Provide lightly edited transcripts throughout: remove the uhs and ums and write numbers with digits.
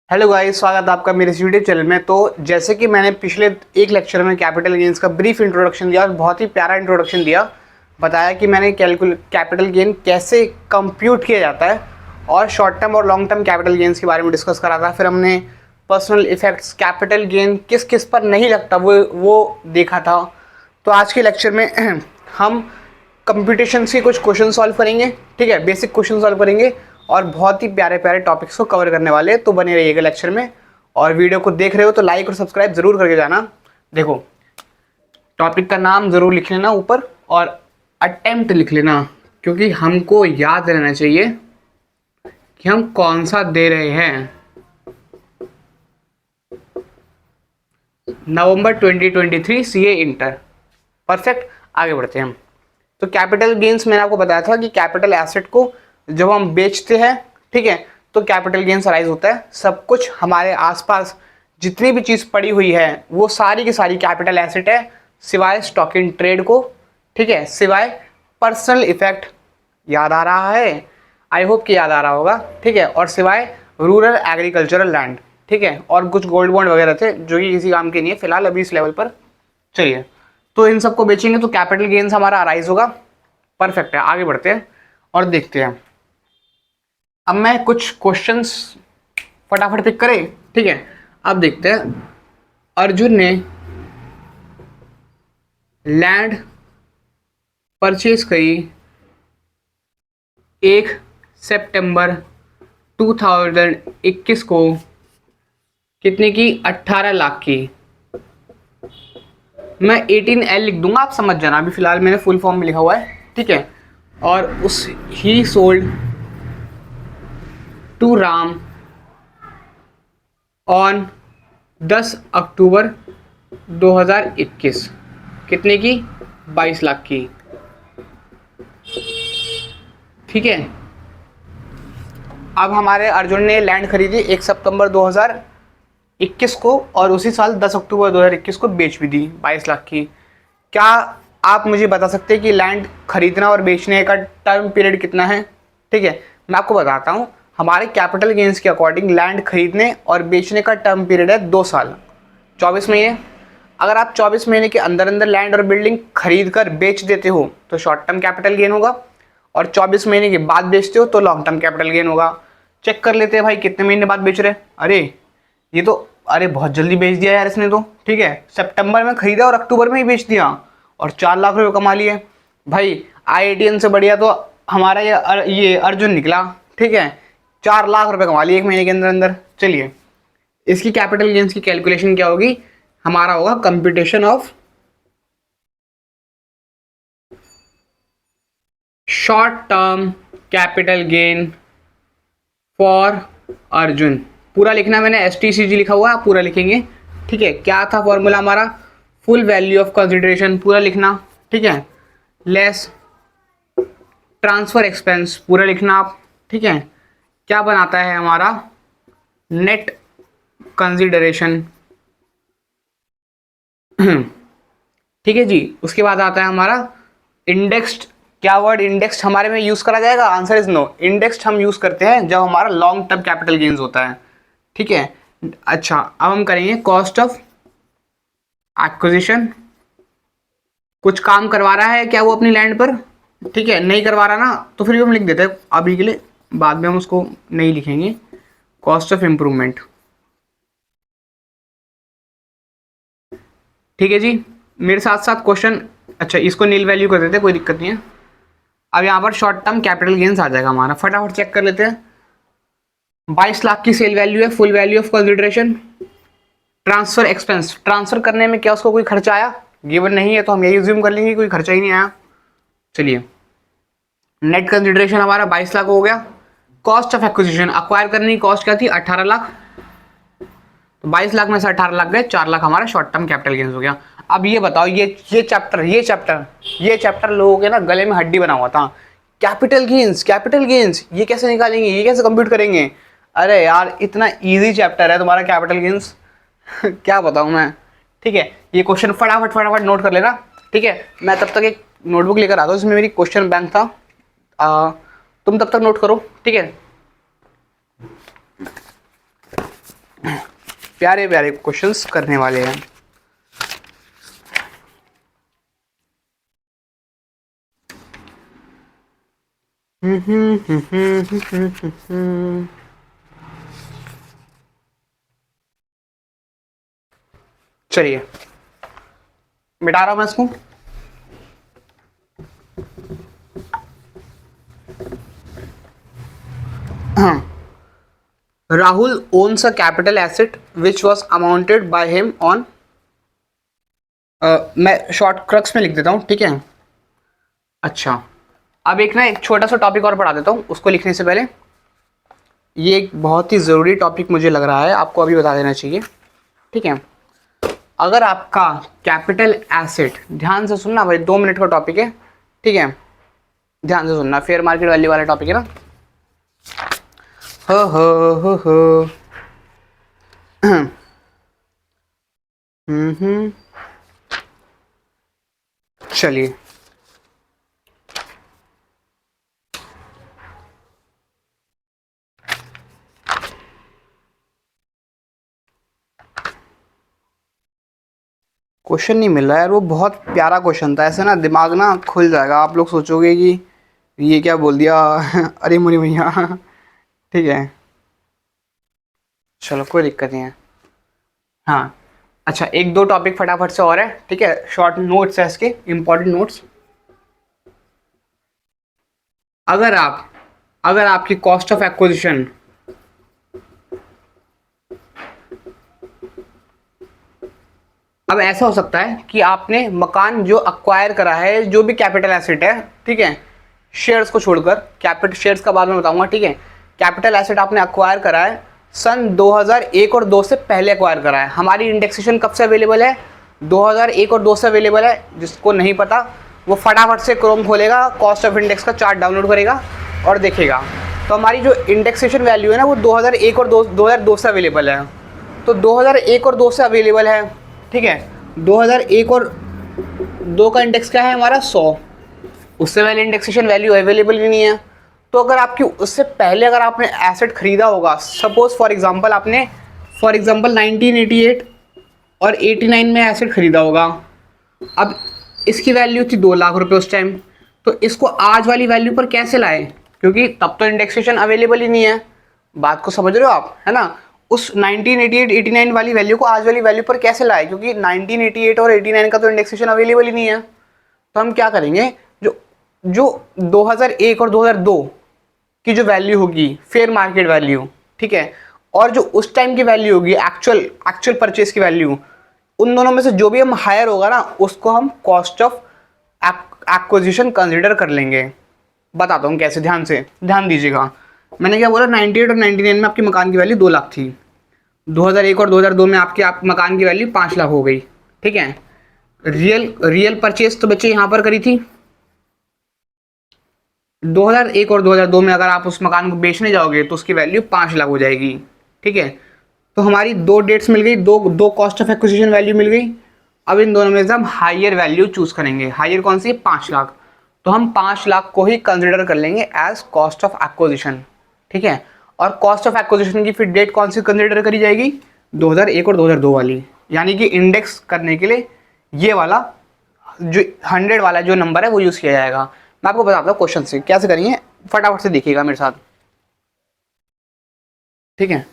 Hello guys, स्वागत है आपका मेरे यूट्यूब चैनल में। तो जैसे कि मैंने पिछले एक लेक्चर में कैपिटल गेन्स का ब्रीफ इंट्रोडक्शन दिया और बहुत ही प्यारा इंट्रोडक्शन दिया, बताया कि मैंने कैपिटल गेन कैसे कंप्यूट किया जाता है और शॉर्ट टर्म और लॉन्ग टर्म कैपिटल गेन्स के बारे में डिस्कस करा था। फिर हमने पर्सनल इफेक्ट्स, कैपिटल गेन किस किस पर नहीं लगता वो देखा था। तो आज के लेक्चर में हम कंप्यूटेशन के कुछ क्वेश्चन सॉल्व करेंगे, ठीक है, बेसिक क्वेश्चन सॉल्व करेंगे और बहुत ही प्यारे प्यारे टॉपिक्स को कवर करने वाले हैं। तो बने रहिएगा लेक्चर में, और वीडियो को देख रहे हो तो लाइक और सब्सक्राइब जरूर करके जाना। देखो, टॉपिक का नाम जरूर लिख लेना ऊपर और अटेम्प्ट लिख लेना, क्योंकि हमको याद रहना चाहिए कि हम कौन सा दे रहे हैं। नवंबर 2023 सीए इंटर। परफेक्ट, आगे बढ़ते हैं हम। तो कैपिटल गेन्स मैंने आपको बताया था कि कैपिटल एसेट को जब हम बेचते हैं, ठीक है, तो कैपिटल गेन्स अराइज होता है। सब कुछ हमारे आसपास जितनी भी चीज़ पड़ी हुई है वो सारी की सारी कैपिटल एसेट है, सिवाय स्टॉक इन ट्रेड को, ठीक है, सिवाय पर्सनल इफेक्ट। याद आ रहा है? आई होप कि याद आ रहा होगा, ठीक है, और सिवाय रूरल एग्रीकल्चरल लैंड, ठीक है, और कुछ गोल्ड बॉन्ड वगैरह थे जो कि किसी काम के नहीं है फिलहाल अभी इस लेवल पर। चलिए, तो इन सबको बेचेंगे तो कैपिटल गेन्स हमारा अराइज होगा। परफेक्ट है, आगे बढ़ते हैं और देखते हैं। अब मैं कुछ क्वेश्चंस फटाफट पिक करें, ठीक है। अब देखते हैं, अर्जुन ने लैंड परचेज करी 1 सितंबर 2021 को, कितने की? 18 लाख की। मैं 18L लिख दूंगा, आप समझ जाना, अभी फिलहाल मैंने फुल फॉर्म में लिखा हुआ है, ठीक है। और उस he sold to Ram on 10 October 2021, कितने की? 22 लाख की, ठीक है। अब हमारे अर्जुन ने लैंड खरीदी 1 सितंबर 2021 को और उसी साल 10 अक्टूबर 2021 को बेच भी दी 22 लाख की। क्या आप मुझे बता सकते हैं कि लैंड खरीदना और बेचने का टर्म पीरियड कितना है? ठीक है, मैं आपको बताता हूँ। हमारे कैपिटल गेन्स के अकॉर्डिंग लैंड खरीदने और बेचने का टर्म पीरियड है 2 साल, 24 महीने। अगर आप 24 महीने के अंदर अंदर लैंड और बिल्डिंग खरीद कर बेच देते हो तो शॉर्ट टर्म कैपिटल गेन होगा, और 24 महीने के बाद बेचते हो तो लॉन्ग टर्म कैपिटल गेन होगा। चेक कर लेते हैं भाई, कितने महीने बाद बेच रहे हैं। अरे ये तो, अरे बहुत जल्दी बेच दिया यार इसने तो, ठीक है। सितंबर में खरीदा और अक्टूबर में ही बेच दिया और 4 लाख रुपए कमा लिए भाई। IITN से बढ़िया तो हमारा ये अर्जुन निकला, ठीक है। 4 लाख रुपए कमा लिए 1 महीने के अंदर अंदर। चलिए, इसकी कैपिटल गेन्स की कैलकुलेशन क्या होगी? हमारा होगा computation of short term capital gain for Arjun. पूरा लिखना, मैंने STCG लिखा हुआ है, पूरा लिखेंगे, ठीक है। क्या था फॉर्मूला हमारा? फुल वैल्यू ऑफ कंसिडरेशन, पूरा लिखना, ठीक है, लेस ट्रांसफर एक्सपेंस, पूरा लिखना आप, ठीक है। क्या बनाता है हमारा? नेट कंसिडरेशन, ठीक है जी। उसके बाद आता है हमारा इंडेक्स्ड। क्या वर्ड इंडेक्स्ड हमारे में यूज करा जाएगा? Answer is no. इंडेक्स्ड हम यूज करते हैं जब हमारा लॉन्ग टर्म कैपिटल गेन्स होता है, ठीक है। अच्छा, अब हम करेंगे कॉस्ट ऑफ एक्विजिशन। कुछ काम करवा रहा है क्या वो अपनी लैंड पर? ठीक है, नहीं करवा रहा ना तो फिर भी हम लिख देते हैं अभी के लिए, बाद में हम उसको नहीं लिखेंगे। कॉस्ट ऑफ इंप्रूवमेंट, ठीक है जी। मेरे साथ साथ क्वेश्चन, अच्छा इसको नील वैल्यू कर देते हैं, कोई दिक्कत नहीं है। अब यहाँ पर शॉर्ट टर्म कैपिटल गेन्स आ जाएगा हमारा, फटाफट चेक कर लेते हैं। 22 लाख की सेल वैल्यू है, full value of consideration. Transfer expense, transfer करने में क्या उसको कोई खर्चा आया? गिवन नहीं है तो हम यही अज्यूम कर लेंगे कोई खर्चा ही नहीं आया। चलिए, नेट कंसिडरेशन हमारा 22 लाख हो गया। कॉस्ट ऑफ एक्विजिशन, अक्वायर करने की कॉस्ट क्या थी? 18 लाख। तो 22 लाख में से 18 लाख गए, 4 लाख हमारा शॉर्ट टर्म कैपिटल गेन्स हो गया। अब ये बताओ, ये चैप्टर लोगों के ना गले में हड्डी बना हुआ था। कैपिटल गेन्स ये कैसे निकालेंगे, ये कैसे कंप्यूट करेंगे? अरे यार, इतना इजी चैप्टर है तुम्हारा कैपिटल गेन्स क्या बताऊं मैं, ठीक है। ये क्वेश्चन फटाफट नोट कर लेना, ठीक है। मैं तब तक एक नोटबुक लेकर आता हूँ, इसमें मेरी क्वेश्चन बैंक था, तुम तब तक नोट करो, ठीक है। प्यारे प्यारे क्वेश्चंस करने वाले हैं। चलिए मिटा रहा हूं मैं इसको। Rahul owns a capital asset which was amounted by him on मैं शॉर्ट क्रक्स में लिख देता हूँ, ठीक है। अच्छा, अब एक छोटा सा टॉपिक और पढ़ा देता हूँ उसको लिखने से पहले। ये एक बहुत ही ज़रूरी टॉपिक मुझे लग रहा है, आपको अभी बता देना चाहिए, ठीक है। अगर आपका कैपिटल एसेट, ध्यान से सुनना भाई, 2 मिनट का टॉपिक है, ठीक है, ध्यान से सुनना। फेयर मार्केट वैल्यू वाला टॉपिक है ना। हो चलिए क्वेश्चन नहीं मिल रहा है यार, वो बहुत प्यारा क्वेश्चन था, ऐसे ना दिमाग ना खुल जाएगा, आप लोग सोचोगे कि ये क्या बोल दिया अरे मुनि भैया ठीक है, चलो कोई दिक्कत नहीं है। हाँ अच्छा, एक दो टॉपिक फटाफट से और है, ठीक है, शॉर्ट नोट्स है इसके, इंपॉर्टेंट नोट्स। अगर आप अगर आपकी कॉस्ट ऑफ एक्विजिशन अब ऐसा हो सकता है कि आपने मकान जो अक्वायर करा है, जो भी कैपिटल एसेट है, ठीक है, शेयर्स को छोड़कर, कैपिटल शेयर्स का बाद में बताऊंगा, ठीक है, कैपिटल एसेट आपने अक्वायर करा है सन 2001 और 2 से पहले अक्वायर करा है। हमारी इंडेक्सेशन कब से अवेलेबल है? 2001 और 2 से अवेलेबल है। जिसको नहीं पता वो फटाफट से क्रोम खोलेगा, कॉस्ट ऑफ इंडेक्स का चार्ट डाउनलोड करेगा और देखेगा। तो हमारी जो इंडेक्सेशन वैल्यू है ना, वो 2001 और 2002 से अवेलेबल है। तो 2001 और 2 से अवेलेबल है, ठीक है। 2001 और 2 का इंडेक्स क्या है हमारा? 100। उससे पहले इंडेक्सेशन वैल्यू अवेलेबल ही नहीं है। तो अगर आपकी उससे पहले अगर आपने एसेट खरीदा होगा, सपोज फॉर एग्जांपल आपने 1988 और 89 में एसेट खरीदा होगा, अब इसकी वैल्यू थी 2 लाख रुपए उस टाइम, तो इसको आज वाली वैल्यू पर कैसे लाए? क्योंकि तब तो इंडेक्सेशन अवेलेबल ही नहीं है। बात को समझ रहे हो आप, है ना? उस 1988-89 वाली वैल्यू को आज वाली वैल्यू पर कैसे लाए? क्योंकि 1988 और 89 का तो इंडेक्सेशन अवेलेबल ही नहीं है। तो हम क्या करेंगे, जो जो 2001 और 2002 की जो वैल्यू होगी, फेयर मार्केट वैल्यू, ठीक है, और जो उस टाइम की वैल्यू होगी, एक्चुअल परचेज की वैल्यू, उन दोनों में से जो भी हम हायर होगा ना, उसको हम कॉस्ट ऑफ एक्विजिशन कंसिडर कर लेंगे। बताता हूँ कैसे, ध्यान दीजिएगा। मैंने क्या बोला, 98 और 99 में आपके मकान की वैल्यू 2 लाख थी, 2001 और 2002 में आप मकान की वैल्यू 5 लाख हो गई, ठीक है। रियल परचेज तो बच्चे यहाँ पर करी थी 2001 और 2002 में। अगर आप उस मकान को बेचने जाओगे तो उसकी वैल्यू 5 लाख हो जाएगी, ठीक है। तो हमारी 2 डेट्स मिल गई, दो कॉस्ट ऑफ एक्विजिशन वैल्यू मिल गई। अब इन दोनों में से हम हायर वैल्यू चूज करेंगे। हायर कौन सी है? 5 लाख। तो हम 5 लाख को ही कंसिडर कर लेंगे एज कॉस्ट ऑफ एक्विजिशन, ठीक है। और कॉस्ट ऑफ एक्विजिशन की फिर डेट कौन सी कंसिडर करी जाएगी? 2001 और 2002 वाली। यानी कि इंडेक्स करने के लिए ये वाला जो 100 वाला जो नंबर है वो यूज किया जाएगा। मैं आपको बताता हूँ क्वेश्चन से कैसे करेंगे, फटाफट से देखिएगा मेरे साथ, ठीक है।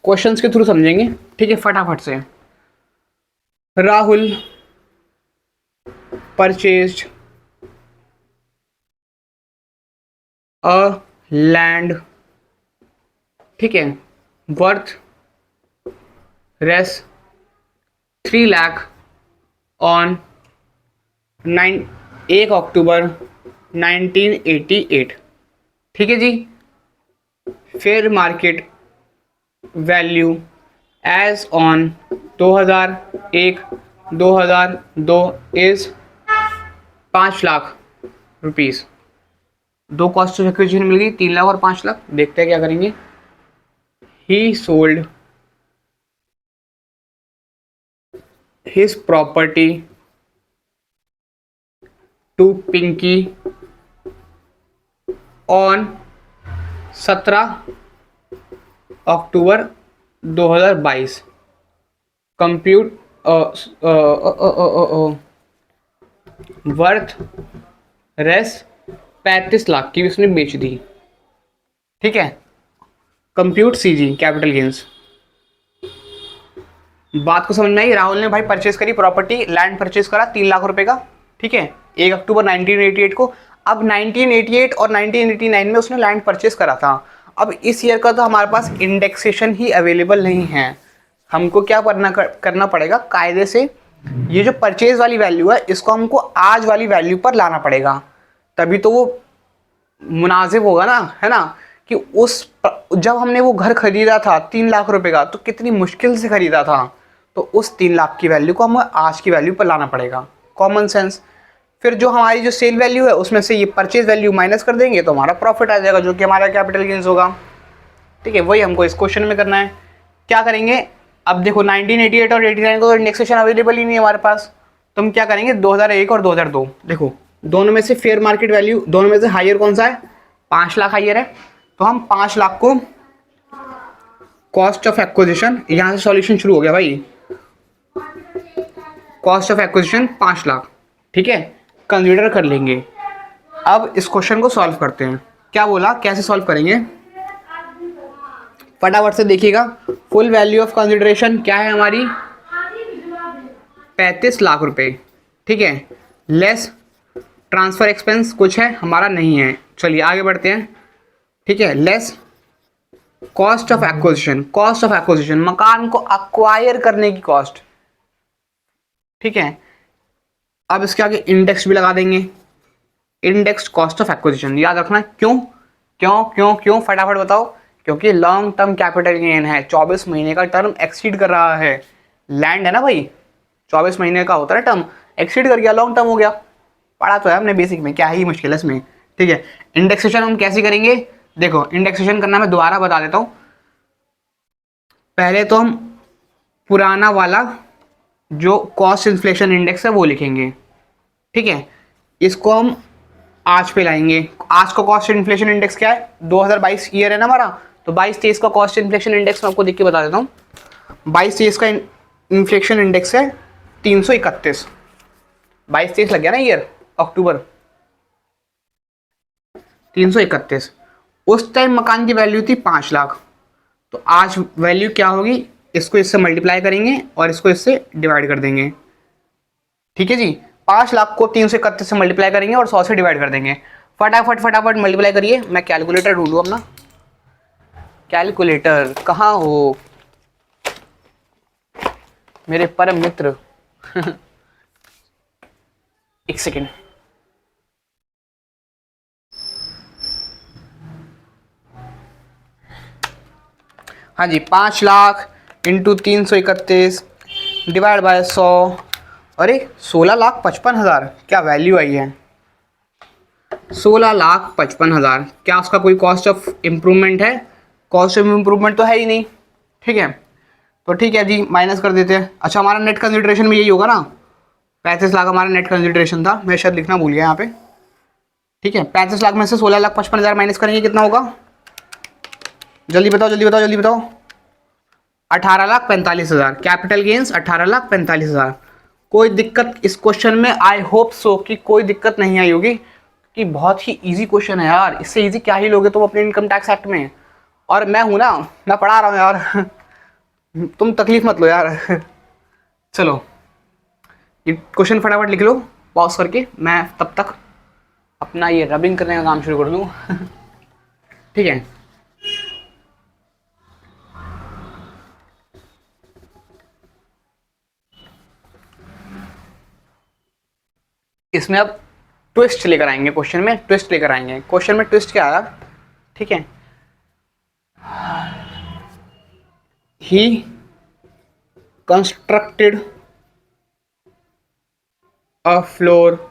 क्वेश्चंस के थ्रू समझेंगे, ठीक है, फटाफट से। राहुल परचेज्ड अ लैंड, ठीक है, वर्थ रेस 3 लाख ऑन 1 अक्टूबर 1988, ठीक है जी। Fair market value as on 2001 2002 is 5 lakh rupees. 2 cost of acquisition मिल गई, 3 लाख और 5 लाख। देखते हैं क्या करेंगे। He sold his property to Pinky on 17 October 2022 compute worth Rs 35 lakh की उसने बेच दी। ठीक है, कंप्यूट सीजी कैपिटल गेंस। बात को समझ में आई? राहुल ने भाई परचेज करी प्रॉपर्टी, लैंड परचेज करा 3 लाख रुपए का। ठीक है, 1 अक्टूबर 1988 को। अब 1988 और 1989 में उसने लैंड परचेज करा था। अब इस ईयर का तो हमारे पास इंडेक्सेशन ही अवेलेबल नहीं है। हमको क्या करना पड़ेगा कायदे से, ये जो परचेज वाली वैल्यू है इसको हमको आज वाली वैल्यू पर लाना पड़ेगा, तभी तो वो मुनासिब होगा ना, है ना। कि जब हमने वो घर खरीदा था 3 लाख रुपए का, तो कितनी मुश्किल से खरीदा था, तो उस 3 लाख की वैल्यू को हमें आज की वैल्यू पर लाना पड़ेगा। Common sense. फिर जो हमारी जो सेल वैल्यू है उसमें से ये परचेज वैल्यू माइनस कर देंगे तो हमारा प्रॉफिट आ जाएगा, जो कि हमारा कैपिटल गेन्स होगा। ठीक है, वही हमको इस क्वेश्चन में करना है। क्या करेंगे, अब देखो 1988 और 89 को इंडेक्सेशन अवेलेबल ही नहीं है हमारे पास, तो हम क्या करेंगे 2001 और 2002, देखो दोनों में से फेयर मार्केट वैल्यू, दोनों में से हायर कौन सा है, 5 लाख हायर है, तो हम 5 लाख को कॉस्ट ऑफ एक्विजिशन, यहां से सॉल्यूशन शुरू हो गया भाई, कॉस्ट ऑफ एक्विजिशन 5 लाख, ठीक है, कंसीडर कर लेंगे। अब इस क्वेश्चन को सॉल्व करते हैं। क्या बोला, कैसे सॉल्व करेंगे, फटाफट से देखिएगा। फुल वैल्यू ऑफ कंसिडरेशन क्या है हमारी, 35 लाख रुपए। ठीक है, लेस ट्रांसफर एक्सपेंस कुछ है हमारा नहीं है, चलिए आगे बढ़ते हैं। ठीक है, less cost of acquisition, cost of acquisition मकान को अक्वायर करने की कॉस्ट। ठीक है, अब इसके आगे इंडेक्स भी लगा देंगे, इंडेक्स कॉस्ट ऑफ एक्विजिशन, याद रखना। क्यों क्यों क्यों क्यों, फटाफट बताओ। क्योंकि लॉन्ग टर्म कैपिटल गेन है, 24 महीने का टर्म एक्सीड कर रहा है। लैंड है ना भाई, 24 महीने का होता है टर्म, एक्सीड कर गया, लॉन्ग टर्म हो गया। पढ़ा तो है हमने बेसिक में, क्या ही मुश्किल है इसमें। ठीक है, इंडेक्सेशन हम कैसे करेंगे, देखो इंडेक्सेशन करना मैं दोबारा बता देता हूँ। पहले तो हम पुराना वाला जो कॉस्ट इन्फ्लेशन इंडेक्स है वो लिखेंगे। ठीक है, इसको हम आज पे लाएंगे। आज का कॉस्ट इन्फ्लेशन इंडेक्स क्या है, 2022 ईयर है ना हमारा, तो 22-23 का कॉस्ट इन्फ्लेशन इंडेक्स मैं आपको देख के बता देता हूँ। 22-23 का इन्फ्लेशन इंडेक्स है 331। 22-23 लग गया ना ईयर, अक्टूबर, 331। उस टाइम मकान की वैल्यू थी 5 लाख, तो आज वैल्यू क्या होगी, इसको इससे मल्टीप्लाई करेंगे और इसको इससे डिवाइड कर देंगे। ठीक है जी, 5 लाख को 331 से मल्टीप्लाई करेंगे और 100 से डिवाइड कर देंगे। फटाफट फटाफट मल्टीप्लाई करिए, मैं कैलकुलेटर ढूंढूं अपना। कैलकुलेटर कहाँ हो मेरे परम मित्र एक सेकेंड। हाँ जी, 5 लाख इंटू 331 डिवाइड बाय 100, अरे 16,55,000, क्या वैल्यू आई है, 16,55,000। क्या उसका कोई कॉस्ट ऑफ इम्प्रूवमेंट है, कॉस्ट ऑफ इम्प्रूवमेंट तो है ही नहीं। ठीक है, तो ठीक है जी, माइनस कर देते हैं। अच्छा, हमारा नेट कंसिडरेशन भी यही होगा ना, 35 लाख हमारा नेट कंसिडरेशन था, मैं शायद लिखना भूल गया यहाँ पे। ठीक है, 35 लाख में से 16,55,000 माइनस करेंगे, कितना होगा, जल्दी बताओ जल्दी बताओ जल्दी बताओ, 18,45,000। Capital gains 18,45,000। कोई दिक्कत इस क्वेश्चन में, आई होप सो कि कोई दिक्कत नहीं आई होगी, कि बहुत ही इजी क्वेश्चन है यार, इससे इजी क्या ही लोगे तुम अपने इनकम टैक्स एक्ट में। और मैं हूं ना, मैं पढ़ा रहा हूँ यार तुम तकलीफ मत लो यार चलो ये क्वेश्चन फटाफट लिख लो पॉज करके, मैं तब तक अपना ये रबिंग करने का काम शुरू कर दूँ ठीक है। इसमें अब ट्विस्ट लेकर आएंगे, क्वेश्चन में ट्विस्ट लेकर आएंगे। क्वेश्चन में ट्विस्ट क्या आया, ठीक है, he constructed a floor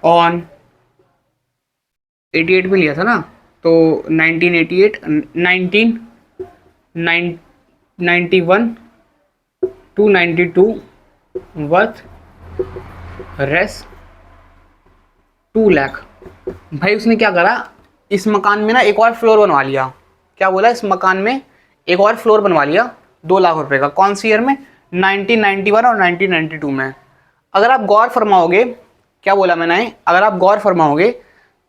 on 88 में लिया था ना, तो 1988 1991 टू 92 वर्थ रेस 2 लाख। भाई उसने क्या करा, इस मकान में ना एक और फ्लोर बनवा लिया। क्या बोला, इस मकान में एक और फ्लोर बनवा लिया 2 लाख रुपए का। कौन सी ईयर में? 1991 और 1992 में। अगर आप गौर फरमाओगे, क्या बोला मैंने, अगर आप गौर फरमाओगे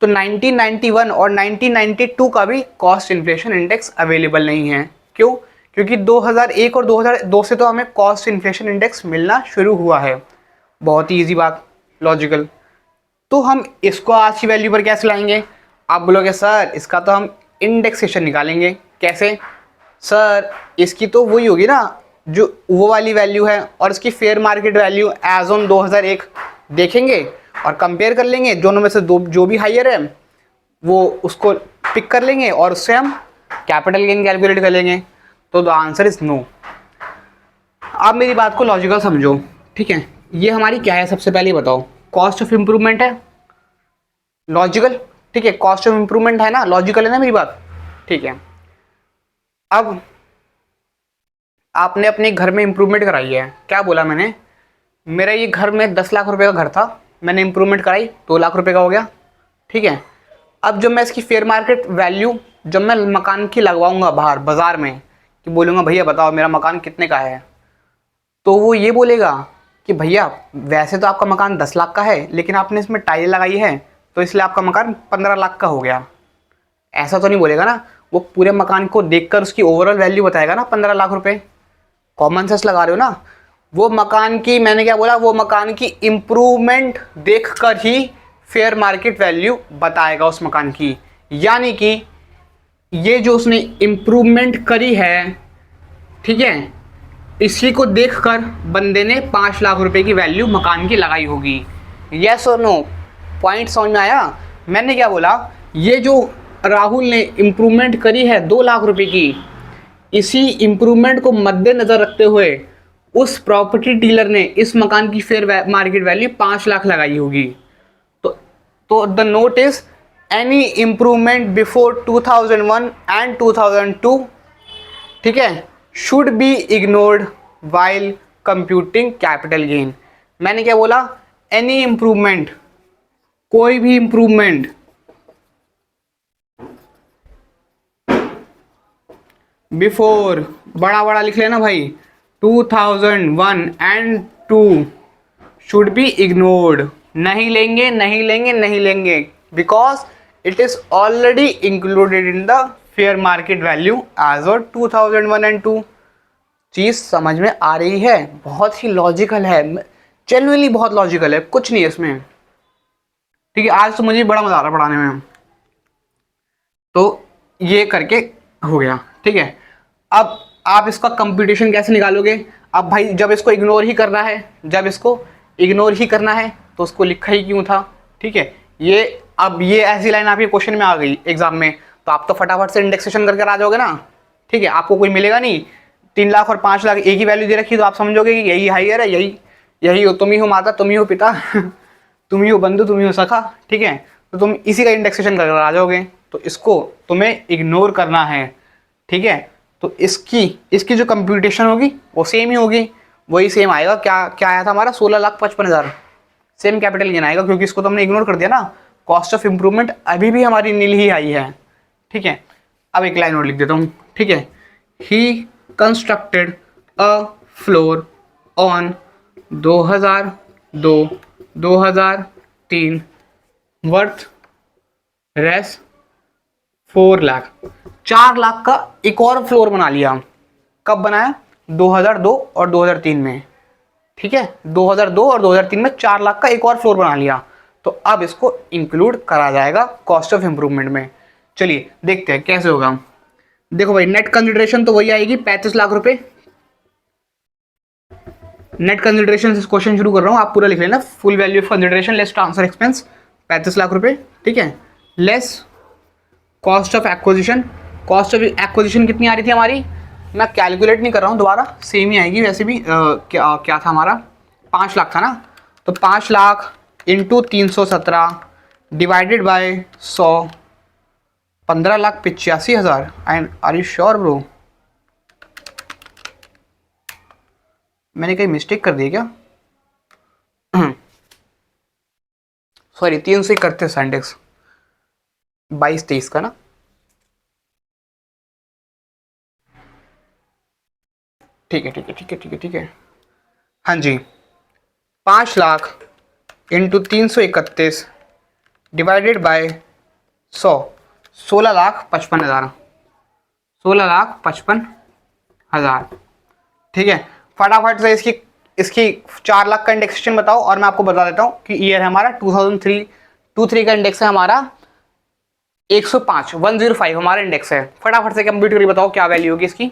तो 1991 और 1992 का भी कॉस्ट इन्फ्लेशन इंडेक्स अवेलेबल नहीं है। क्यों? क्योंकि 2001 और 2002 से तो हमें कॉस्ट इन्फ्लेशन इंडेक्स मिलना शुरू हुआ है। बहुत ही ईजी बात, लॉजिकल। तो हम इसको आज की वैल्यू पर कैसे लाएंगे? आप बोलोगे सर इसका तो हम इंडेक्सेशन निकालेंगे। कैसे? सर इसकी तो वही होगी ना जो वो वाली वैल्यू है, और इसकी fair market value as on 2001 देखेंगे और कंपेयर कर लेंगे। दोनों में से दो जो भी हाइयर है वो उसको पिक कर लेंगे और उससे हम कैपिटल गेन कैलकुलेट कर लेंगे। तो द आंसर इज नो। आप मेरी बात को लॉजिकल समझो, ठीक है। ये हमारी क्या है, सबसे पहले बताओ। कॉस्ट ऑफ इंप्रूवमेंट है, लॉजिकल, ठीक है। कॉस्ट ऑफ इंप्रूवमेंट है ना, लॉजिकल है ना मेरी बात, ठीक है। अब आपने अपने घर में इंप्रूवमेंट कराई है। क्या बोला मैंने? मेरा ये घर में 10 लाख रुपए का घर था, मैंने इंप्रूवमेंट कराई, 2 लाख रुपए का हो गया, ठीक है। अब जब मैं इसकी फेयर मार्केट वैल्यू जब मैं मकान की लगवाऊंगा बाहर बाजार में, कि बोलूँगा भैया बताओ मेरा मकान कितने का है, तो वो ये बोलेगा कि भैया वैसे तो आपका मकान 10 लाख का है, लेकिन आपने इसमें टाइल लगाई है तो इसलिए आपका मकान 15 लाख का हो गया। ऐसा तो नहीं बोलेगा ना, वो पूरे मकान को देखकर उसकी ओवरऑल वैल्यू बताएगा ना 15 लाख रुपए। कॉमन सेंस लगा रहे हो ना। वो मकान की, मैंने क्या बोला, वो मकान की इम्प्रूवमेंट देखकर ही फेयर मार्केट वैल्यू बताएगा उस मकान की। यानी कि ये जो उसने इम्प्रूवमेंट करी है, ठीक है, इसी को देखकर बंदे ने 5 लाख रुपए की वैल्यू मकान की लगाई होगी। यस और नो? पॉइंट समझ में आया? मैंने क्या बोला, ये जो राहुल ने इम्प्रूवमेंट करी है 2 लाख रुपए की, इसी इम्प्रूवमेंट को मद्देनजर रखते हुए उस प्रॉपर्टी डीलर ने इस मकान की फेयर मार्केट वैल्यू 5 लाख लगाई होगी। तो the note is any improvement before 2001 and 2002, ठीक है, should be ignored while computing capital gain. मैंने क्या बोला? एनी इम्प्रूवमेंट, कोई भी इम्प्रूवमेंट बिफोर, बड़ा बड़ा लिख लेना भाई, 2001 एंड 2 शुड बी इग्नोर्ड। नहीं लेंगे, नहीं लेंगे, नहीं लेंगे, because it is already included in the fair market value as of 2001 and 2। चीज समझ में आ रही है? बहुत ही लॉजिकल है, जेन्युइनली बहुत लॉजिकल है, कुछ नहीं है इसमें, ठीक है। आज तो मुझे बड़ा मजा आ रहा पढ़ाने में। तो ये करके हो गया, ठीक है। अब आप इसका कंप्यूटेशन कैसे निकालोगे? अब भाई जब इसको इग्नोर ही करना है, जब इसको इग्नोर ही करना है तो उसको लिखा ही क्यों था, ठीक है। ये अब ये ऐसी लाइन आपके क्वेश्चन में आ गई एग्जाम में, तो आप तो फटाफट से इंडेक्सेशन करके आ जाओगे ना, ठीक है। आपको कोई मिलेगा नहीं, 3 लाख और 5 लाख एक ही वैल्यू दे रखी, तो आप समझोगे कि यही हाइयर है, यही यही हो, तुम ही हो माता, तुम ही हो पिता तुम ही हो बंधु, तुम ही हो सखा, ठीक है। तो तुम इसी का इंडेक्सेशन करके आ जाओगे, तो इसको तुम्हें इग्नोर करना है, ठीक है। तो इसकी इसकी जो कंप्यूटेशन होगी वो सेम ही होगी, वही सेम आएगा। क्या क्या आया था हमारा? 16,55,000 सेम कैपिटल गेन आएगा, क्योंकि इसको तो हमने इग्नोर कर दिया ना। कॉस्ट ऑफ इंप्रूवमेंट अभी भी हमारी नील ही आई है, ठीक है। अब एक लाइन और लिख देता हूँ, ठीक है। He constructed a floor on 2002-2003 worth Rs 4 lakh. 4 lakh का एक और फ्लोर बना लिया। कब बनाया? 2002 और 2003 में, ठीक है। 2002 और 2003 में 4 लाख का एक और फ्लोर बना लिया। तो अब इसको इंक्लूड करा जाएगा कॉस्ट ऑफ इंप्रूवमेंट में। चलिए देखते हैं कैसे होगा। देखो भाई, नेट कंसिडरेशन तो वही आएगी 35 लाख रुपए। नेट कंसिडरेशन से क्वेश्चन शुरू कर रहा हूं, आप पूरा लिख लेना। Full value of consideration less transfer expense 35 lakh रुपए, ठीक है। Less cost of acquisition. Cost of acquisition कितनी आ रही थी हमारी? मैं कैलकुलेट नहीं कर रहा हूँ दोबारा, सेम ही आएगी वैसे भी। क्या था हमारा? 5 लाख था ना। तो 5 lakh into 317 divided by 100, 15,85,000। And are you sure bro? मैंने कहीं मिस्टेक कर दी क्या? सॉरी, 3 से करते सेंटेक्स 22-23 का ना। ठीक है ठीक है ठीक है ठीक है ठीक है। हाँ जी, 5 लाख इंटू 331 डिवाइडेड बाय 100, 16,55,000, 16,55,000। ठीक है, फटाफट से इसकी इसकी 4 लाख का इंडेक्सेशन बताओ और मैं आपको बता देता हूँ कि ईयर है हमारा 2023 का इंडेक्स है हमारा 105, 105 हमारा इंडेक्स है। फटाफट से कंप्यूट करके बताओ क्या वैल्यू होगी इसकी।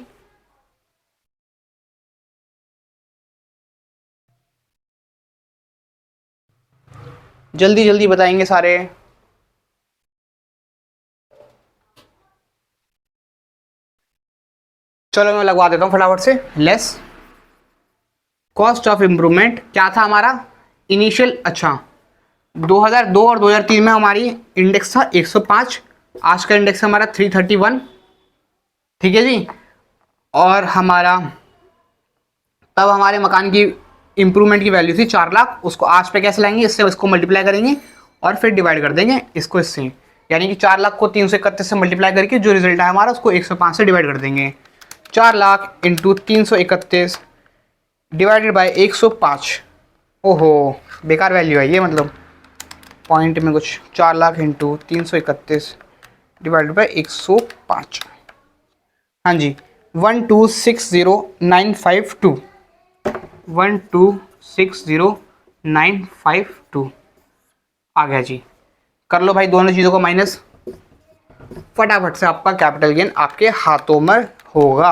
जल्दी जल्दी बताएंगे सारे। चलो मैं लगवा देता हूँ फटाफट से। लेस कॉस्ट ऑफ इम्प्रूवमेंट क्या था हमारा इनिशियल, अच्छा 2002 और 2003 में हमारी इंडेक्स था 105, आज का इंडेक्स हमारा 331। ठीक है जी, और हमारा तब हमारे मकान की इम्प्रूवमेंट की वैल्यू थी 4 लाख, उसको आज पे कैसे लाएंगे, इससे इसको मल्टीप्लाई करेंगे और फिर डिवाइड कर देंगे इसको इससे, यानी कि 4 लाख को 331 से मल्टीप्लाई करके जो रिजल्ट है हमारा उसको 105 से डिवाइड कर देंगे। 4 लाख इंटू 331 डिवाइडेड बाई 105। ओहो बेकार वैल्यू है ये, मतलब पॉइंट में कुछ। 4 लाख इंटू 331 डिवाइडेड बाई 105। हाँ जी, 1260952, 1260952 आ गया जी। कर लो भाई दोनों चीज़ों को माइनस, फटाफट से आपका कैपिटल गेन आपके हाथों में होगा।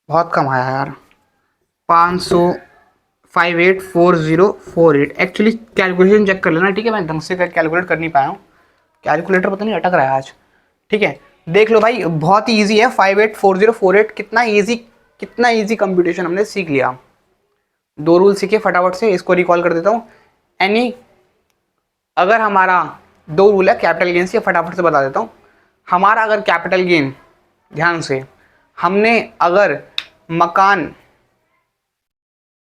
बहुत कम आया यार, 5584048। एक्चुअली कैलकुलेशन चेक कर लेना, ठीक है, मैं ढंग से कैलकुलेट कर नहीं पाया हूँ, कैलकुलेटर पता नहीं अटक रहा है आज। ठीक है, देख लो भाई बहुत ही ईजी है 584048, कितना ईजी कंप्यूटेशन हमने सीख लिया। 2 रूल सीखे, फटाफट से इसको रिकॉल कर देता हूँ। एनी अगर हमारा 2 रूल है कैपिटल गेन से, फटाफट से बता देता हूँ। हमारा अगर कैपिटल गेन, ध्यान से, हमने अगर मकान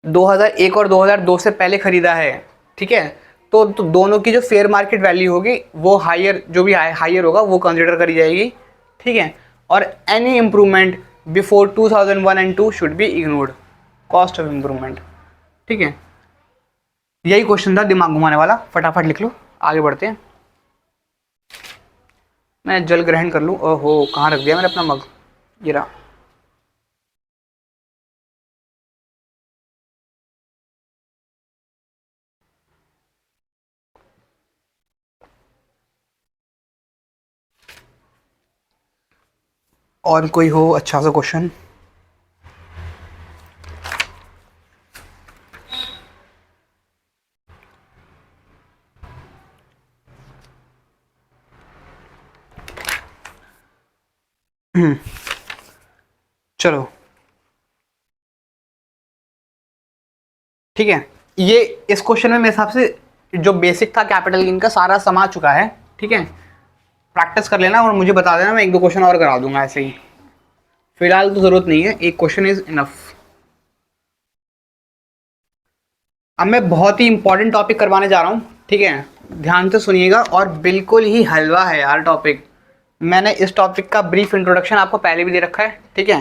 2001 और 2002 से पहले खरीदा है, ठीक है, तो दोनों की जो फेयर मार्केट वैल्यू होगी वो हायर, जो भी हायर होगा वो कंसिडर करी जाएगी। ठीक है, और any improvement before 2001 and 2 should be ignored, cost of improvement. ठीक है, यही क्वेश्चन था दिमाग घुमाने वाला, फटाफट लिख लो, आगे बढ़ते हैं। मैं जल ग्रहण कर लूँ, ओहो कहाँ रख दिया मैंने अपना मग, ये रहा। और कोई हो अच्छा सा क्वेश्चन। चलो ठीक है, ये इस क्वेश्चन में मेरे हिसाब से जो बेसिक था कैपिटल गेन का सारा समा चुका है। ठीक है, प्रैक्टिस कर लेना और मुझे बता देना, मैं 1-2 क्वेश्चन और करा दूंगा ऐसे ही, फिलहाल तो जरूरत नहीं है, एक क्वेश्चन इज इनफ। अब मैं बहुत ही इंपॉर्टेंट टॉपिक करवाने जा रहा हूँ, ठीक है, ध्यान से सुनिएगा, और बिल्कुल ही हलवा है यार टॉपिक। मैंने इस टॉपिक का ब्रीफ इंट्रोडक्शन आपको पहले भी दे रखा है। ठीक है,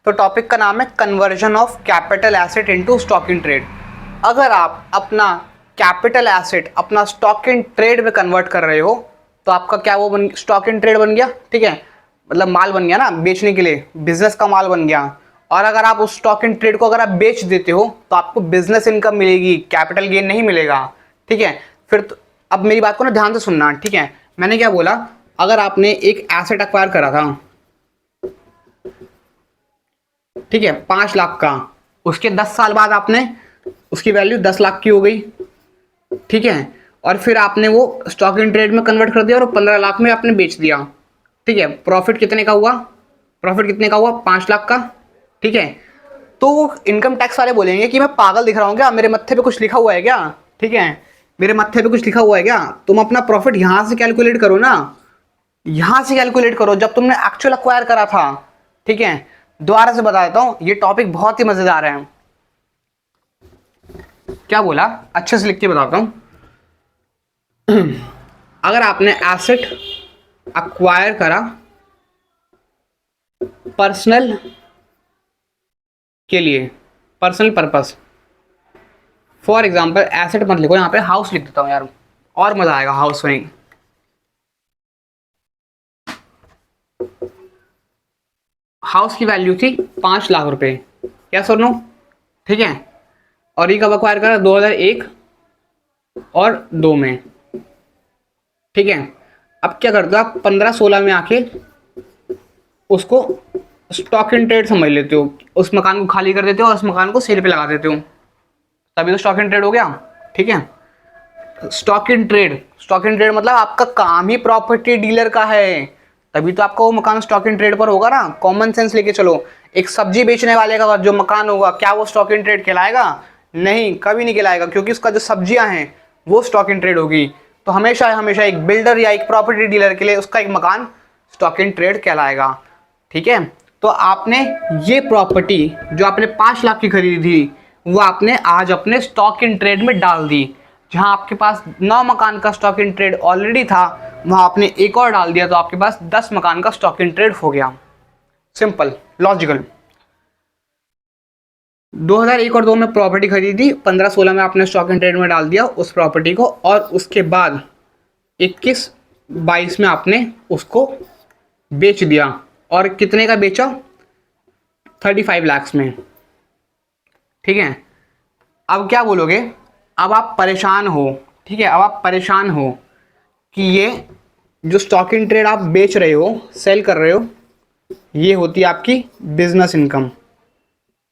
तो टॉपिक का नाम है conversion of capital asset into stock in trade. अगर आप अपना कैपिटल एसेट अपना स्टॉक इन ट्रेड में कन्वर्ट कर रहे हो तो आपका क्या वो बन, स्टॉक इन ट्रेड बन गया। ठीक है, मतलब माल बन गया ना बेचने के लिए, बिजनेस का माल बन गया। और अगर आप उस स्टॉक इन ट्रेड को अगर आप बेच देते हो तो आपको बिजनेस इनकम मिलेगी, कैपिटल गेन नहीं मिलेगा। ठीक है, फिर तो, अब मेरी बात को ना ध्यान से सुनना। ठीक है, मैंने क्या बोला, अगर आपने एक एसेट एक्वायर करा था, ठीक है, 5 लाख का, उसके 10 साल बाद आपने उसकी वैल्यू 10 लाख की हो गई। ठीक है, और फिर आपने वो स्टॉक इन ट्रेड में कन्वर्ट कर दिया और 15 लाख में आपने बेच दिया। ठीक है, प्रॉफिट कितने का हुआ, प्रॉफिट कितने का हुआ, 5 लाख का। ठीक है, तो वो इनकम टैक्स वाले बोलेंगे कि मैं पागल दिख रहा हूँ क्या, मेरे मत्थे पे कुछ लिखा हुआ है क्या। ठीक है, मेरे मत्थे पे कुछ लिखा हुआ है क्या, तुम अपना प्रॉफिट यहां से कैलकुलेट करो ना, यहां से कैलकुलेट करो जब तुमने एक्चुअल अक्वायर करा था। ठीक है, दोबारा से बता देता हूं, ये टॉपिक बहुत ही मजेदार है। क्या बोला, अच्छे से लिख के बताता हूं। अगर आपने एसेट अक्वायर करा पर्सनल के लिए, personal purpose, for example asset मत लिखो यहाँ पे, हाउस लिख देता हूँ यार, और मजा आएगा हाउस में। हाउस की वैल्यू थी 5 लाख रुपए, क्या सुन लो, ठीक है। और ये कब अक्वायर करा, 2001 और 2 में, ठीक है। अब क्या करते हो आप, 15-16 में आके उसको स्टॉक इन ट्रेड समझ लेते हो, उस मकान को खाली कर देते हो और उस मकान को सेल पे लगा देते हो, तभी तो स्टॉक इन ट्रेड हो गया, ठीक है। Stock in trade, stock in trade मतलब आपका काम ही प्रॉपर्टी डीलर का है, तभी तो आपका वो मकान स्टॉक इन ट्रेड पर होगा ना। कॉमन सेंस लेके चलो, एक सब्जी बेचने वाले का जो मकान होगा, क्या वो स्टॉक इन ट्रेड कहलाएगा? नहीं, कभी नहीं कहलाएगा, क्योंकि उसका जो सब्जियां हैं वो स्टॉक इन ट्रेड होगी। तो हमेशा हमेशा एक बिल्डर या एक प्रॉपर्टी डीलर के लिए उसका एक मकान स्टॉक इन ट्रेड कहलाएगा, ठीक है। तो आपने ये प्रॉपर्टी जो आपने 5 लाख की खरीदी थी, वो आपने आज अपने स्टॉक इन ट्रेड में डाल दी। जहां आपके पास 9 मकान का स्टॉक इन ट्रेड ऑलरेडी था, वहां आपने एक और डाल दिया, तो आपके पास 10 मकान का स्टॉक इन ट्रेड हो गया। Simple logical. 2001 और 2 में प्रॉपर्टी खरीदी, 15-16 में आपने स्टॉक इन ट्रेड में डाल दिया उस प्रॉपर्टी को, और उसके बाद 21-22 में आपने उसको बेच दिया। और कितने का बेचा? 35 लाख में, ठीक है। अब क्या बोलोगे, अब आप परेशान हो, ठीक है, अब आप परेशान हो कि ये जो स्टॉक इन ट्रेड आप बेच रहे हो, सेल कर रहे हो, ये होती है आपकी business income,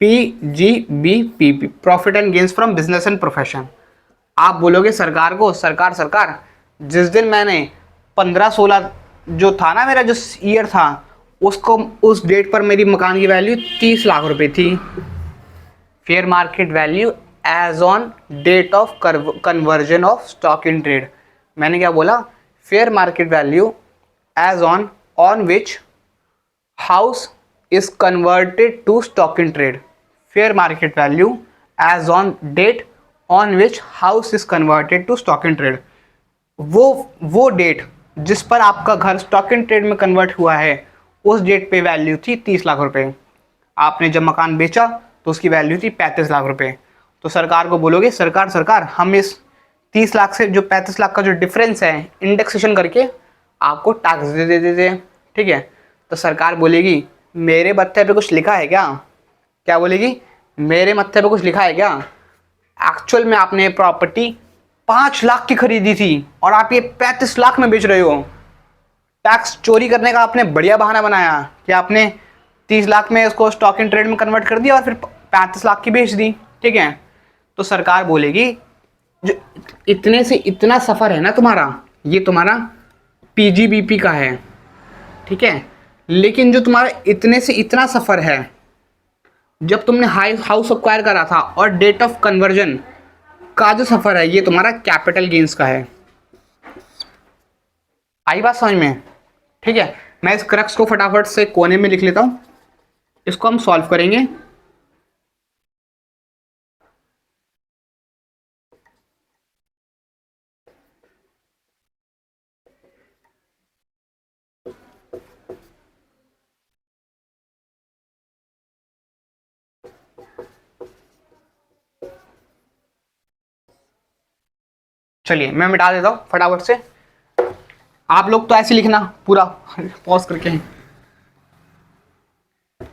PGBP, profit and gains from business and profession. आप बोलोगे सरकार को, सरकार जिस दिन मैंने 15-16 जो था ना मेरा जो ईयर था, उसको उस डेट पर मेरी मकान की वैल्यू 30 लाख रुपए थी। Fair market value as on date of conversion of stock in trade. मैंने क्या बोला? Fair market value as on which house is converted to stock in trade. Fair market value as on date on which house is converted to stock in trade. वो date जिस पर आपका घर stock in trade में convert हुआ है, उस date पे वैल्यू थी 30 लाख रुपए। आपने जब मकान बेचा तो उसकी वैल्यू थी 35 लाख रुपए। तो सरकार को बोलोगे सरकार हम इस 30 लाख से जो 35 लाख का जो डिफरेंस है, इंडेक्सेशन करके आपको टैक्स दे देते, ठीक है। तो सरकार बोलेगी मेरे मत्थे पे कुछ लिखा है क्या? क्या बोलेगी? मेरे मत्थे पे कुछ लिखा है क्या? एक्चुअल में आपने प्रॉपर्टी 5 लाख की खरीदी थी और आप ये 35 लाख में बेच रहे हो। टैक्स चोरी करने का आपने बढ़िया बहाना बनाया कि आपने 30 लाख में इसको स्टॉक इन ट्रेड में कन्वर्ट कर दिया और फिर 35 लाख की बेच दी, ठीक है। तो सरकार बोलेगी जो इतने से इतना सफ़र है ना तुम्हारा, ये तुम्हारा PGBP का है, ठीक है। लेकिन जो तुम्हारा इतने से इतना सफ़र है, जब तुमने हाउस अक्वायर करा था और डेट ऑफ कन्वर्जन का जो सफ़र है, ये तुम्हारा कैपिटल गेन्स का है। आई बात समझ में? ठीक है। मैं इस क्रक्स को फटाफट से कोने में लिख लेता हूं, इसको हम सॉल्व करेंगे। चलिए मैं मिटा देता हूँ फटाफट से। आप लोग तो ऐसे लिखना पूरा पॉज करके।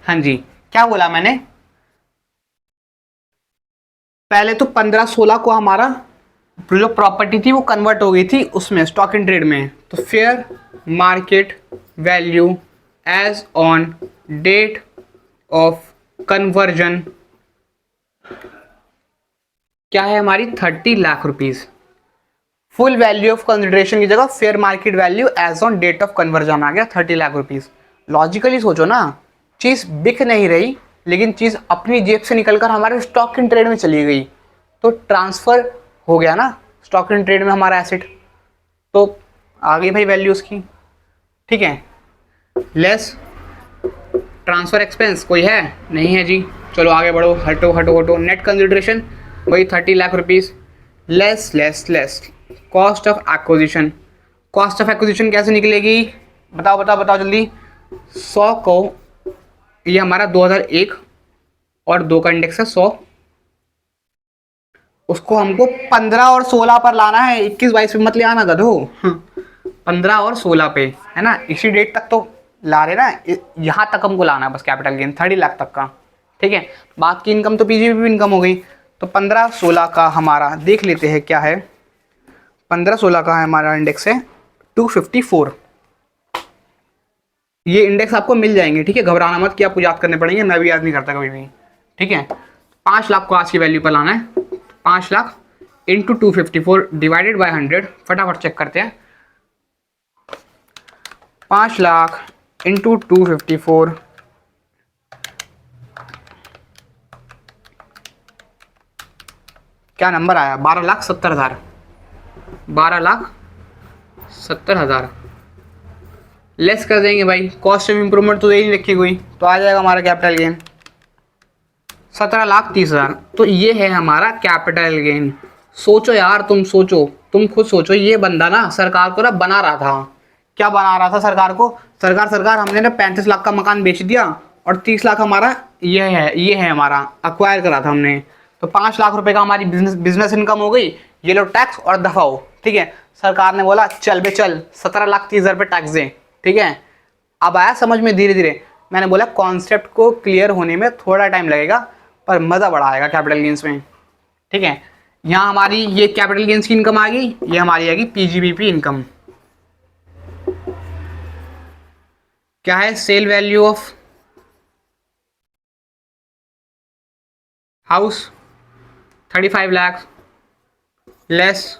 हाँ जी, क्या बोला मैंने? पहले तो 15-16 को हमारा जो प्रॉपर्टी थी वो कन्वर्ट हो गई थी उसमें स्टॉक इन ट्रेड में। तो fair market value as on date of conversion क्या है हमारी? 30 lakh rupees. Full value of consideration की जगह fair market value as on date of conversion आ गया 30 लाख रुपीज। लॉजिकली सोचो ना, चीज़ बिक नहीं रही लेकिन चीज़ अपनी जेब से निकलकर हमारे स्टॉक इन ट्रेड में चली गई, तो ट्रांसफ़र हो गया ना स्टॉक इन ट्रेड में हमारा एसेट, तो आ गई भाई वैल्यू उसकी, ठीक है। लेस ट्रांसफ़र एक्सपेंस कोई है? नहीं है जी, चलो आगे बढ़ो, हटो हटो हटो। नेट कंसिडरेशन वही 30 lakh rupees, less less less cost of acquisition, cost of acquisition कैसे निकलेगी, बताओ बताओ बताओ जल्दी। 100 को, ये हमारा 2001 और 2 का इंडेक्स है 100, उसको हमको 15 और 16 पर लाना है, 21-22 पे मत ले आना गधो। 15 और 16 पे, है ना, इसी डेट तक तो ला रहे ना, यहाँ तक हमको लाना है बस कैपिटल गेन 30 लाख तक का, ठीक है। बाकी इनकम तो पीजीबीपी इनकम हो गई। तो 15-16 का हमारा देख लेते हैं क्या है। 15-16 का है हमारा इंडेक्स है 254। ये इंडेक्स आपको मिल जाएंगे, ठीक है, घबराना मत कि आपको याद करने पड़ेंगे, मैं भी याद नहीं करता कभी भी, ठीक है। 5 लाख को आज की वैल्यू पर लाना है, 5 लाख इंटू 254 डिवाइडेड बाय 100, फटाफट चेक करते हैं। 5 लाख इंटू 254, क्या नंबर आया, 12,70,000, 12,70,000 लेस कर देंगे भाई, कॉस्ट ऑफ इम्प्रूवमेंट तो यही रखी हुई, तो आ जाएगा हमारा कैपिटल गेन 17,30,000। तो ये है हमारा कैपिटल गेन। सोचो यार, तुम सोचो, तुम खुद सोचो, ये बंदा ना सरकार को ना बना रहा था, क्या बना रहा था सरकार को, सरकार हमने ना 35 लाख का मकान बेच दिया और 30 लाख हमारा ये है हमारा अक्वायर करा था हमने, तो 5 लाख रुपए का हमारी बिजनेस इनकम हो गई, ये लो टैक्स और दफाओ, ठीक है। सरकार ने बोला चल बे चल 17,30,000 रुपये टैक्स दें, ठीक है। अब आया समझ में धीरे धीरे, मैंने बोला कॉन्सेप्ट को क्लियर होने में थोड़ा टाइम लगेगा पर मज़ा बड़ा आएगा कैपिटल गेंस में, ठीक है। यहाँ हमारी ये कैपिटल गेंस की इनकम आ गई, ये हमारी आएगी पीजीबीपी इनकम। क्या है, sale value of house 35 lakh less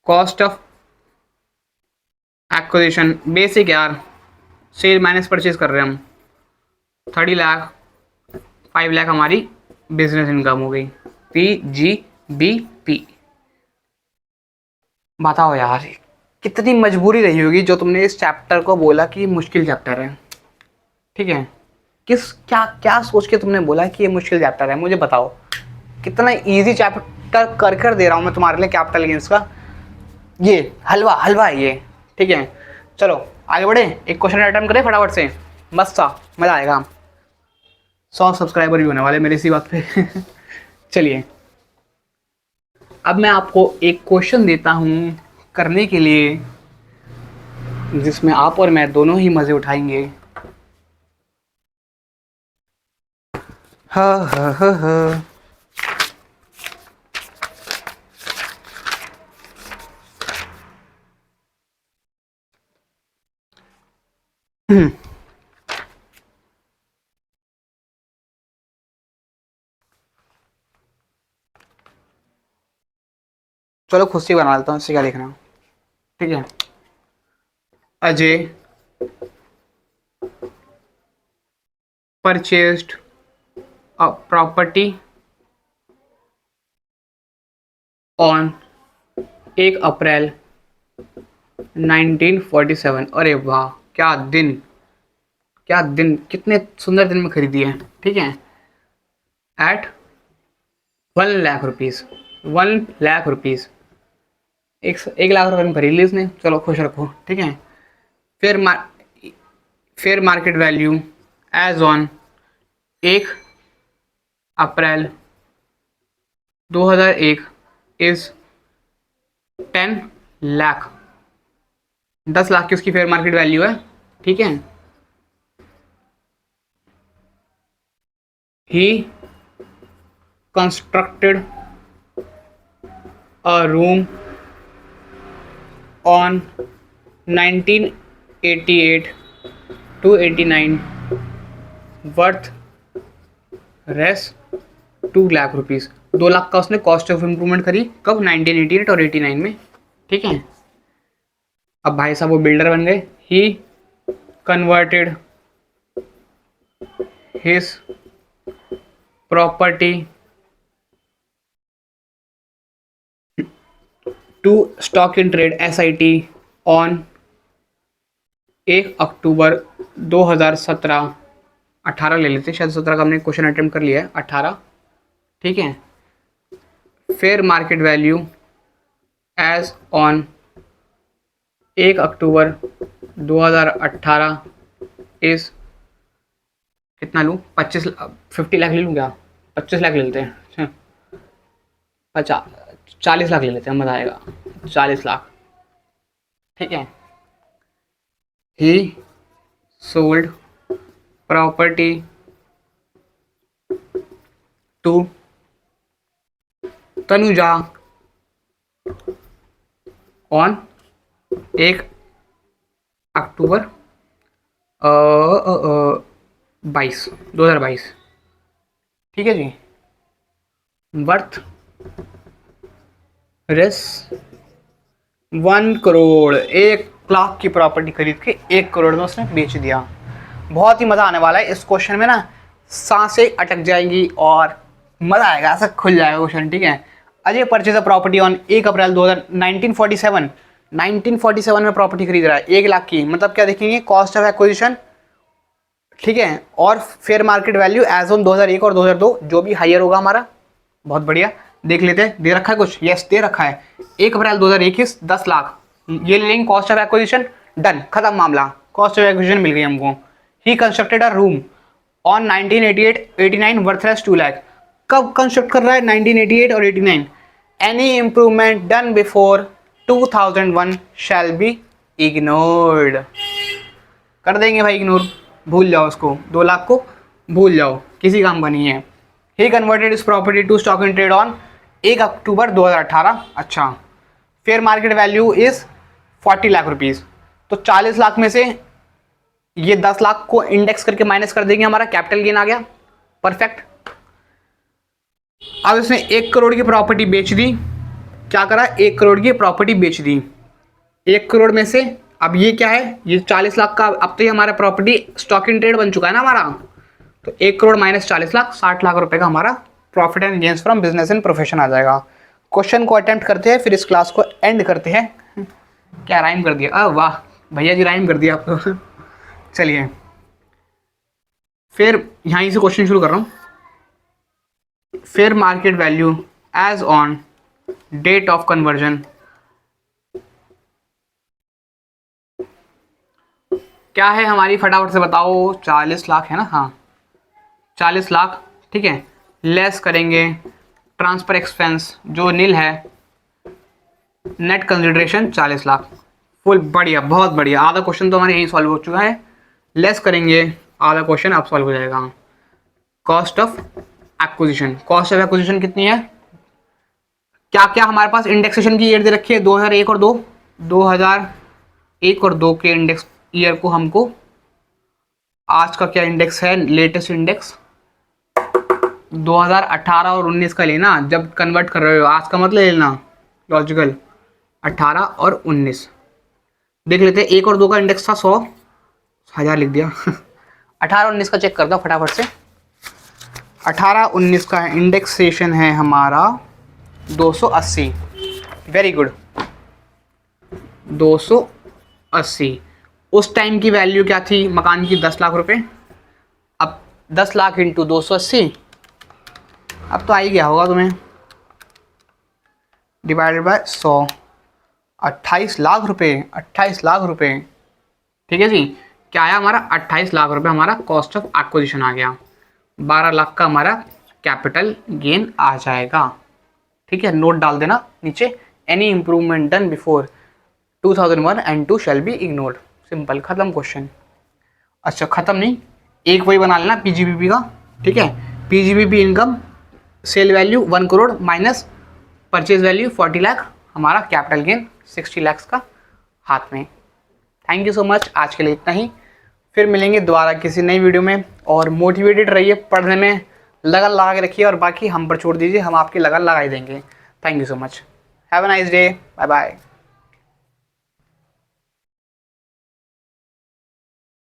cost of acquisition, basic यार, सेल माइनस परचेज कर रहे हैं हम, 30 लाख, 5 लाख हमारी बिजनेस इनकम हो गई, पीजीबीपी। बताओ यार कितनी मजबूरी रही होगी जो तुमने इस चैप्टर को बोला कि मुश्किल चैप्टर है, ठीक है। किस क्या क्या सोच के तुमने बोला कि ये मुश्किल चैप्टर है, मुझे बताओ। कितना इजी चैप्टर कर दे रहा हूँ मैं तुम्हारे लिए कैपिटल गेन्स का, ये हलवा हलवा है ये, ठीक है। चलो आगे बढ़े, एक क्वेश्चन अटेम्प्ट करें फटाफट से, मस्त सा, मज़ा आएगा। 100 सब्सक्राइबर भी होने वाले मेरी इसी बात पे। चलिए अब मैं आपको एक क्वेश्चन देता हूँ करने के लिए, जिसमें आप और मैं दोनों ही मज़े उठाएंगे। हा हा हा हा। चलो खुद से बना लेता हूँ, इससे क्या लिखना, ठीक है। Ajay purchased a property on 1 अप्रैल 1947। अरे वाह, क्या दिन, क्या दिन, कितने सुंदर दिन में खरीदी है, ठीक है। At 1 lakh rupees, 1 lakh rupees, 1 lakh रुपये में खरीद ली इसने, चलो खुश रखो, ठीक है। फिर market value as on 1 April 2001 is 10 lakh, 10 lakh की उसकी फेयर मार्केट वैल्यू है, ठीक है। He constructed a room on 1988 to 89 worth Rs 2 lakh rupees, 2 lakh का उसने कॉस्ट ऑफ इम्प्रूवमेंट करी, कब, 1988 और 89 में, ठीक है। अब भाई साहब वो बिल्डर बन गए। He converted his property to stock in trade SIT on 1 October 2017, 18 ले लेते, शायद 17 का हमने क्वेश्चन अटेम्प्ट कर लिया है, 18, ठीक है। Fair market value as on 1 October 2018 is, कितना लूँ, 50 लाख ले लूँ क्या, 25 लाख ले लेते हैं, 40 लाख ले लेते हैं, मज़ा आएगा, 40 लाख, ठीक है। He sold property to Tanuja on 1 October 2022, ठीक है जी। वर्थ रेस 1 करोड़, 1 लाख की प्रॉपर्टी खरीद के 1 करोड़ में उसने बेच दिया। बहुत ही मज़ा आने वाला है इस क्वेश्चन में ना, सांसें अटक जाएंगी और मज़ा आएगा, ऐसा खुल जाएगा क्वेश्चन, ठीक है। Ajay purchase a property on 1 अप्रैल 1947 में प्रॉपर्टी खरीद रहा है 1 लाख की, मतलब क्या देखेंगे, कॉस्ट ऑफ एक्विजिशन, ठीक है, और fair market value as on 2001 और 2002, जो भी हायर होगा हमारा। बहुत बढ़िया, देख लेते हैं, दे रखा है कुछ, यस दे रखा है, 1 अप्रैल 2021 10 लाख, ये ले लेंगे, कॉस्ट ऑफ एक्विजिशन डन, खत्म मामला, कॉस्ट ऑफ एक्विजिशन मिल गई हमको। ही constructed a room on 1988-89 worthless 2 lakh, कब कंस्ट्रक्ट कर रहा है, 1988 और 89, any improvement done before 2001 shall be ignored, कर देंगे भाई इग्नोर, भूल जाओ उसको, 2 लाख को भूल जाओ, किसी काम का नहीं है। He converted his property to stock in trade on 1 October 2018, अच्छा, fair market value is 40 lakh rupees, तो 40 लाख में से ये 10 लाख को इंडेक्स करके माइनस कर देंगे, हमारा कैपिटल गेन आ गया, परफेक्ट। अब इसने 1 करोड़ की प्रॉपर्टी बेच दी, क्या करा, 1 करोड़ की प्रॉपर्टी बेच दी, 1 करोड़ में से अब ये क्या है, ये 40 लाख का, अब तो ये हमारा प्रॉपर्टी स्टॉक इन ट्रेड बन चुका है ना हमारा, तो 1 करोड़ माइनस 40 लाख, 60 लाख रुपए का हमारा profit and gains from business and profession आ जाएगा। क्वेश्चन को अटेम्प्ट करते हैं, फिर इस क्लास को एंड करते हैं। क्या राइम कर दिया, वाह भैया जी, राइम कर दिया आप तो। चलिए फिर यहीं से क्वेश्चन शुरू कर रहा हूँ। Fair market value as on date of conversion, क्या है हमारी, फटाफट से बताओ, 40 लाख है ना, हाँ 40 लाख, ठीक है, लेस करेंगे ट्रांसफर एक्सपेंस जो नील है, नेट कंसिडरेशन 40 लाख, फुल बढ़िया, बहुत बढ़िया, आधा क्वेश्चन तो हमारे यहीं सॉल्व हो चुका है, लेस करेंगे आधा क्वेश्चन अब सॉल्व हो जाएगा। Cost of acquisition, cost of acquisition कितनी है, क्या क्या हमारे पास इंडेक्सेशन की ईयर दे रखी है, 2001 और 2, 2001 और 2 के इंडेक्स ईयर को हमको, आज का क्या इंडेक्स है, लेटेस्ट इंडेक्स 2018 और 19 का लेना, जब कन्वर्ट कर रहे हो, आज का मतलब लेना लॉजिकल, 18 और 19 देख लेते हैं। 1 और 2 का इंडेक्स था 100,000 लिख दिया। 18-19 का चेक कर दो फटाफट से, 18-19 का इंडेक्सेशन है हमारा 280, वेरी गुड, 280। उस टाइम की वैल्यू क्या थी मकान की, 10 लाख रुपए, अब 10 लाख इंटू 280, अब तो आ ही गया होगा तुम्हें, डिवाइडेड बाय 100, 28 लाख रुपए, 28 लाख रुपए, ठीक है जी। क्या आया हमारा, 28 लाख रुपए हमारा कॉस्ट ऑफ एक्विजिशन आ गया, 12 लाख का हमारा कैपिटल गेन आ जाएगा, ठीक है। नोट डाल देना नीचे, any improvement done before 2001 and 2 shall be ignored, simple, खत्म क्वेश्चन। अच्छा खत्म नहीं, एक वही बना लेना पीजीबीपी का, ठीक है। PGBP income, sale value 1 crore minus purchase value 40 lakh, हमारा कैपिटल गेन 60 लाख का हाथ में। थैंक यू सो मच, आज के लिए इतना ही, फिर मिलेंगे दोबारा किसी नई वीडियो में, और मोटिवेटेड रहिए, पढ़ने में लगन लगा के रखिए, और बाकी हम पर छोड़ दीजिए, हम आपकी लगन लगा ही देंगे। Thank you so much, have a nice day, bye bye.